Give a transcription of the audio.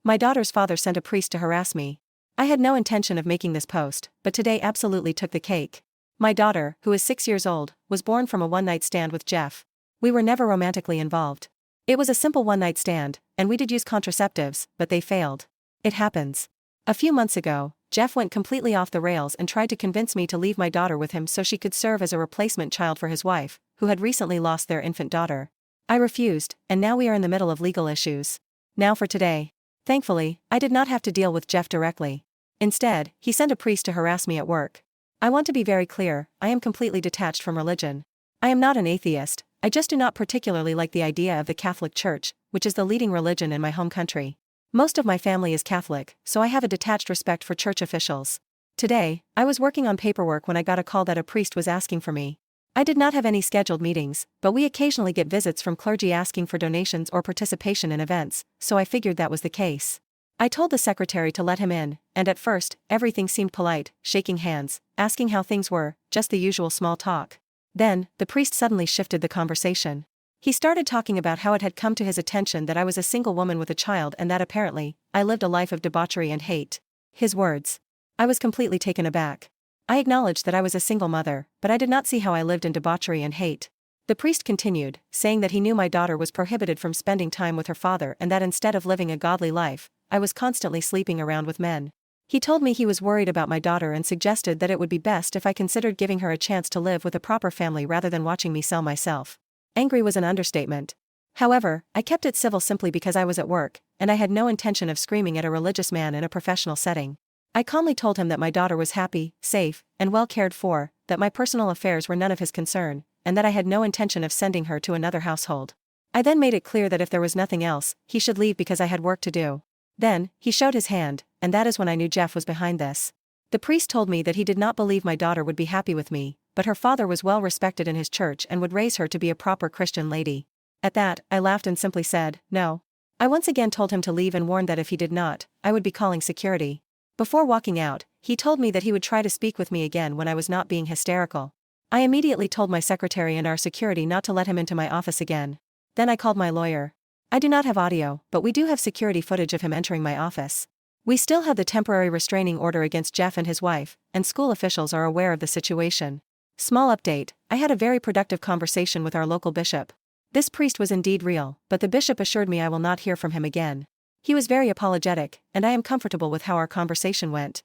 My daughter's father sent a priest to harass me. I had no intention of making this post, but today absolutely took the cake. My daughter, who is 6 years old, was born from a one-night stand with Jeff. We were never romantically involved. It was a simple one-night stand, and we did use contraceptives, but they failed. It happens. A few months ago, Jeff went completely off the rails and tried to convince me to leave my daughter with him so she could serve as a replacement child for his wife, who had recently lost their infant daughter. I refused, and now we are in the middle of legal issues. Now for today. Thankfully, I did not have to deal with Jeff directly. Instead, he sent a priest to harass me at work. I want to be very clear, I am completely detached from religion. I am not an atheist, I just do not particularly like the idea of the Catholic Church, which is the leading religion in my home country. Most of my family is Catholic, so I have a detached respect for church officials. Today, I was working on paperwork when I got a call that a priest was asking for me. I did not have any scheduled meetings, but we occasionally get visits from clergy asking for donations or participation in events, so I figured that was the case. I told the secretary to let him in, and at first, everything seemed polite, shaking hands, asking how things were, just the usual small talk. Then, the priest suddenly shifted the conversation. He started talking about how it had come to his attention that I was a single woman with a child and that apparently, I lived a life of debauchery and hate. His words. I was completely taken aback. I acknowledged that I was a single mother, but I did not see how I lived in debauchery and hate. The priest continued, saying that he knew my daughter was prohibited from spending time with her father and that instead of living a godly life, I was constantly sleeping around with men. He told me he was worried about my daughter and suggested that it would be best if I considered giving her a chance to live with a proper family rather than watching me sell myself. Angry was an understatement. However, I kept it civil simply because I was at work, and I had no intention of screaming at a religious man in a professional setting. I calmly told him that my daughter was happy, safe, and well cared for, that my personal affairs were none of his concern, and that I had no intention of sending her to another household. I then made it clear that if there was nothing else, he should leave because I had work to do. Then, he showed his hand, and that is when I knew Jeff was behind this. The priest told me that he did not believe my daughter would be happy with me, but her father was well respected in his church and would raise her to be a proper Christian lady. At that, I laughed and simply said, no. I once again told him to leave and warned that if he did not, I would be calling security. Before walking out, he told me that he would try to speak with me again when I was not being hysterical. I immediately told my secretary and our security not to let him into my office again. Then I called my lawyer. I do not have audio, but we do have security footage of him entering my office. We still have the temporary restraining order against Jeff and his wife, and school officials are aware of the situation. Small update, I had a very productive conversation with our local bishop. This priest was indeed real, but the bishop assured me I will not hear from him again. He was very apologetic, and I am comfortable with how our conversation went.